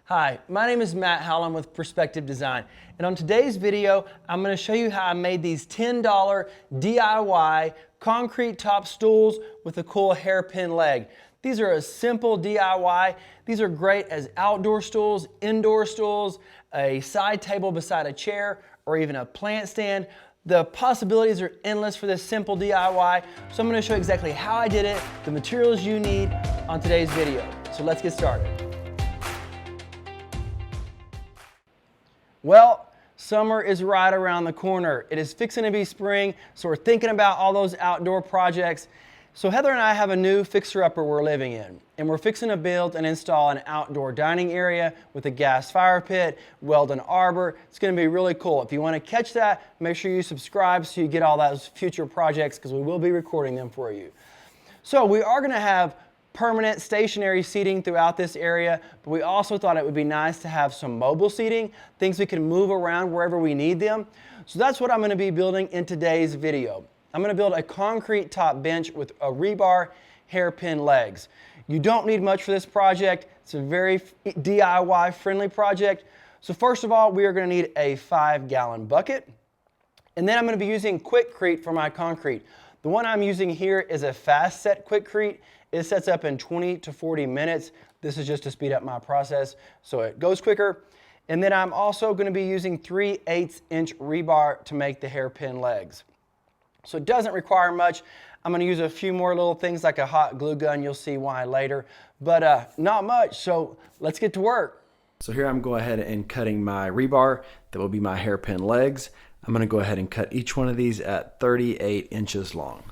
Hi, my name is Matt Howland with Perspective Design, and on today's video I'm going to show you how I made these $10 DIY concrete top stools with a cool hairpin leg. These are a simple DIY. These are great as outdoor stools, indoor stools, a side table beside a chair, or even a plant stand. The possibilities are endless for this simple DIY, so I'm going to show you exactly how I did it, the materials you need on today's video. So let's get started. Well, summer is right around the corner. It is fixing to be spring, so we're thinking about all those outdoor projects. So Heather and I have a new fixer-upper we're living in, and we're fixing to build and install an outdoor dining area with a gas fire pit, weld an arbor. It's going to be really cool. If you want to catch that, make sure you subscribe so you get all those future projects, because we will be recording them for you. So we are going to have permanent stationary seating throughout this area, but we also thought it would be nice to have some mobile seating, things we can move around wherever we need them. So that's what I'm going to be building in today's video. I'm going to build a concrete top bench with a rebar hairpin legs. You don't need much for this project. It's a very DIY friendly project. So first of all, we are going to need a 5-gallon bucket, and then I'm going to be using Quickrete for my concrete. The one I'm using here is a fast set Quickrete. It sets up in 20 to 40 minutes. This is just to speed up my process so it goes quicker. And then I'm also going to be using 3/8-inch rebar to make the hairpin legs. So it doesn't require much. I'm going to use a few more little things like a hot glue gun. You'll see why later, but not much. So let's get to work. So here I'm going ahead and cutting my rebar. That will be my hairpin legs. I'm going to go ahead and cut each one of these at 38 inches long.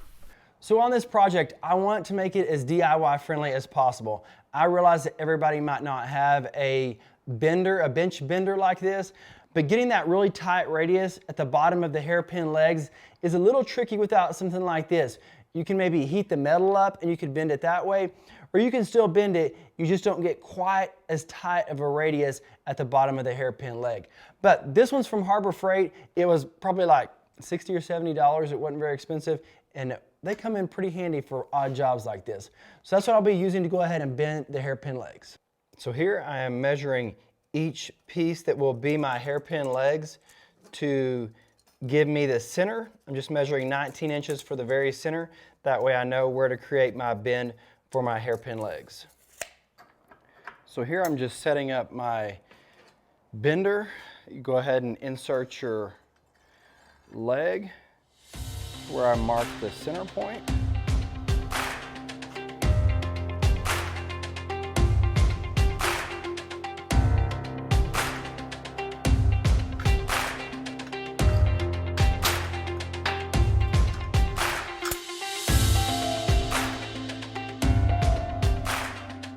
So on this project, I want to make it as DIY friendly as possible. I realize that everybody might not have a bench bender like this, but getting that really tight radius at the bottom of the hairpin legs is a little tricky without something like this. You can maybe heat the metal up and you could bend it that way, or you can still bend it, you just don't get quite as tight of a radius at the bottom of the hairpin leg. But this one's from Harbor Freight. It was probably like $60 or $70. It wasn't very expensive, and they come in pretty handy for odd jobs like this. So that's what I'll be using to go ahead and bend the hairpin legs. So here I am measuring each piece that will be my hairpin legs to give me the center. I'm just measuring 19 inches for the very center. That way I know where to create my bend for my hairpin legs. So here I'm just setting up my bender. You go ahead and insert your leg where I mark the center point.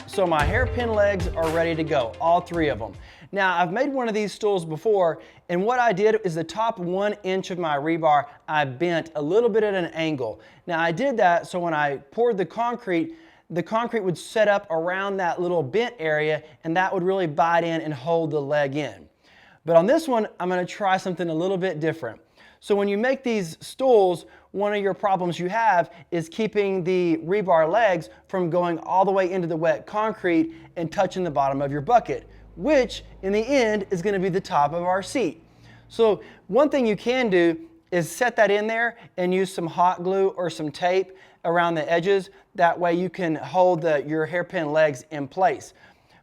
So my hairpin legs are ready to go, all 3 of them. Now I've made one of these stools before, and what I did is the top 1 inch of my rebar I bent a little bit at an angle. Now I did that so when I poured the concrete would set up around that little bent area, and that would really bite in and hold the leg in. But on this one, I'm going to try something a little bit different. So when you make these stools, one of your problems you have is keeping the rebar legs from going all the way into the wet concrete and touching the bottom of your bucket, which in the end is going to be the top of our seat. So one thing you can do is set that in there and use some hot glue or some tape around the edges. That way you can hold your hairpin legs in place.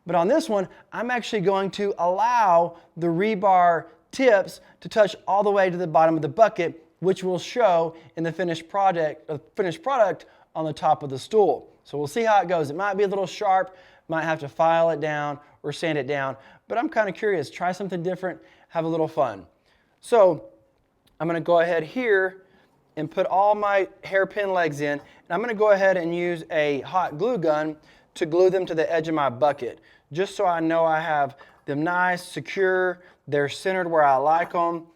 But on this one, I'm actually going to allow the rebar tips to touch all the way to the bottom of the bucket, which will show in the finished product on the top of the stool. So we'll see how it goes. It might be a little sharp, might have to file it down or sand it down, but I'm kind of curious. Try something different, have a little fun. So I'm going to go ahead here and put all my hairpin legs in, and I'm going to go ahead and use a hot glue gun to glue them to the edge of my bucket, just so I know I have them nice, secure, they're centered where I like them,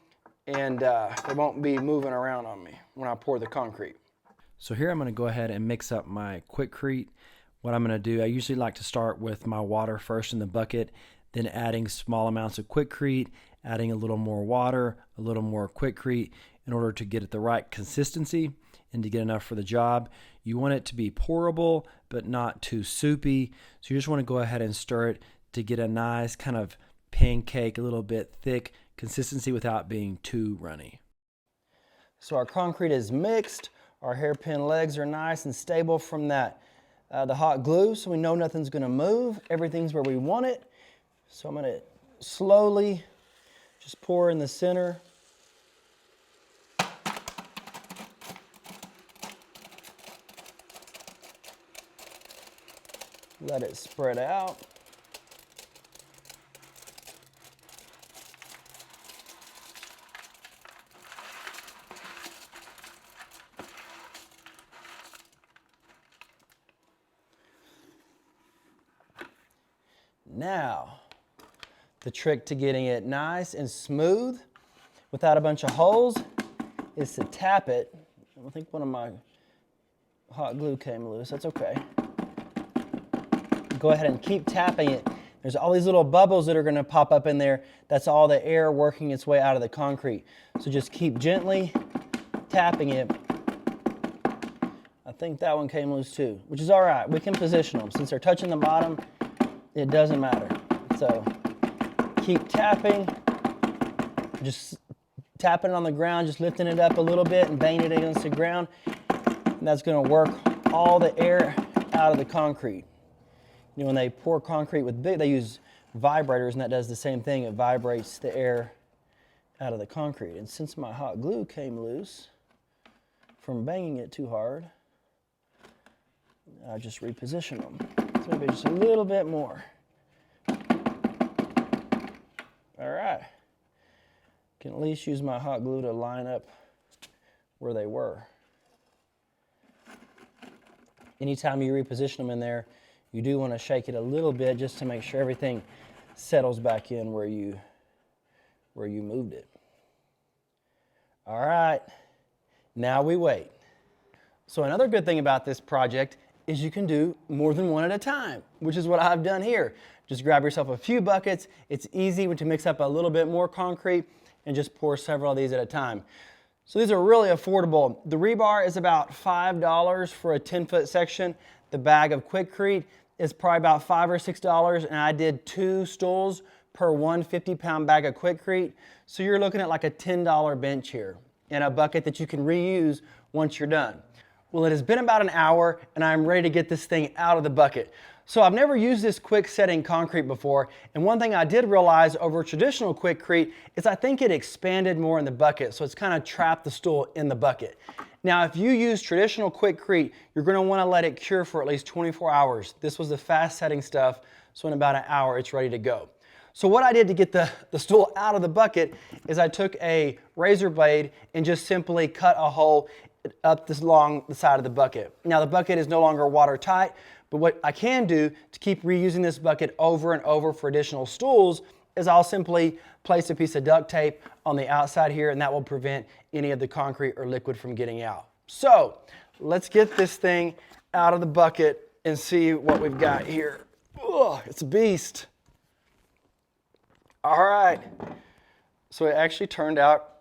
and they won't be moving around on me when I pour the concrete. So here I'm going to go ahead and mix up my Quickrete. What I'm going to do, I usually like to start with my water first in the bucket, then adding small amounts of Quickrete, adding a little more water, a little more Quickrete in order to get it the right consistency and to get enough for the job. You want it to be pourable, but not too soupy. So you just want to go ahead and stir it to get a nice kind of pancake, a little bit thick consistency without being too runny. So our concrete is mixed. Our hairpin legs are nice and stable from that the hot glue, so we know nothing's going to move. Everything's where we want it. So I'm going to slowly just pour in the center. Let it spread out. Now, the trick to getting it nice and smooth without a bunch of holes is to tap it. I think one of my hot glue came loose. That's okay. Go ahead and keep tapping it. There's all these little bubbles that are going to pop up in there. That's all the air working its way out of the concrete. So just keep gently tapping it. I think that one came loose too, which is all right. We can position them. Since they're touching the bottom, it doesn't matter. So keep tapping, just tapping it on the ground, just lifting it up a little bit and banging it against the ground. And that's going to work all the air out of the concrete. You know, when they pour concrete with they use vibrators, and that does the same thing. It vibrates the air out of the concrete. And since my hot glue came loose from banging it too hard, I just reposition them. So maybe just a little bit more. All right. Can at least use my hot glue to line up where they were. Anytime you reposition them in there, you do want to shake it a little bit just to make sure everything settles back in where you moved it. All right, now we wait. So another good thing about this project is you can do more than one at a time, which is what I've done here. Just grab yourself a few buckets. It's easy to mix up a little bit more concrete and just pour several of these at a time. So these are really affordable. The rebar is about $5 for a 10-foot section. The bag of Quickrete is probably about $5 or $6, and I did 2 stools per 150-pound bag of Quickrete. So you're looking at like a $10 bench here and a bucket that you can reuse once you're done. Well, it has been about an hour, and I'm ready to get this thing out of the bucket. So I've never used this quick setting concrete before, and one thing I did realize over traditional Quickrete is I think it expanded more in the bucket, so it's kind of trapped the stool in the bucket. Now, if you use traditional Quickrete, you're going to want to let it cure for at least 24 hours. This was the fast setting stuff, so in about an hour it's ready to go. So what I did to get the stool out of the bucket is I took a razor blade and just simply cut a hole up this along the side of the bucket. Now the bucket is no longer watertight, but what I can do to keep reusing this bucket over and over for additional stools is I'll simply place a piece of duct tape on the outside here, and that will prevent any of the concrete or liquid from getting out. So let's get this thing out of the bucket and see what we've got here. Ugh, it's a beast. All right, so it actually turned out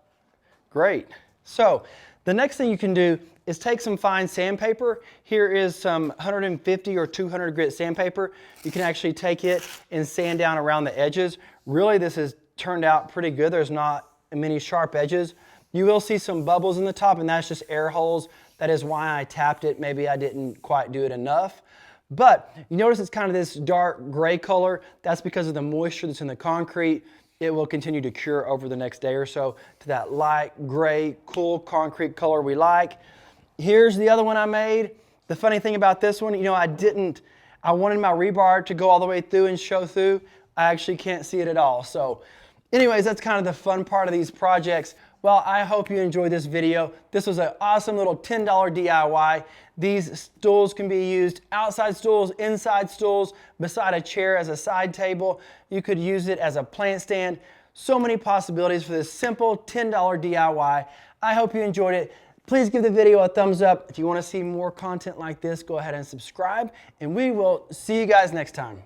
great. So the next thing you can do is take some fine sandpaper. Here is some 150 or 200 grit sandpaper. You can actually take it and sand down around the edges. Really, this has turned out pretty good. There's not many sharp edges. You will see some bubbles in the top, and that's just air holes. That is why I tapped it. Maybe I didn't quite do it enough. But you notice it's kind of this dark gray color. That's because of the moisture that's in the concrete. It will continue to cure over the next day or so to that light gray, cool concrete color we like. Here's the other one I made. The funny thing about this one, you know, I wanted my rebar to go all the way through and show through. I actually can't see it at all. So anyways, that's kind of the fun part of these projects. Well, I hope you enjoyed this video. This was an awesome little $10 DIY. These stools can be used outside stools, inside stools, beside a chair as a side table. You could use it as a plant stand. So many possibilities for this simple $10 DIY. I hope you enjoyed it. Please give the video a thumbs up. If you want to see more content like this, go ahead and subscribe, and we will see you guys next time.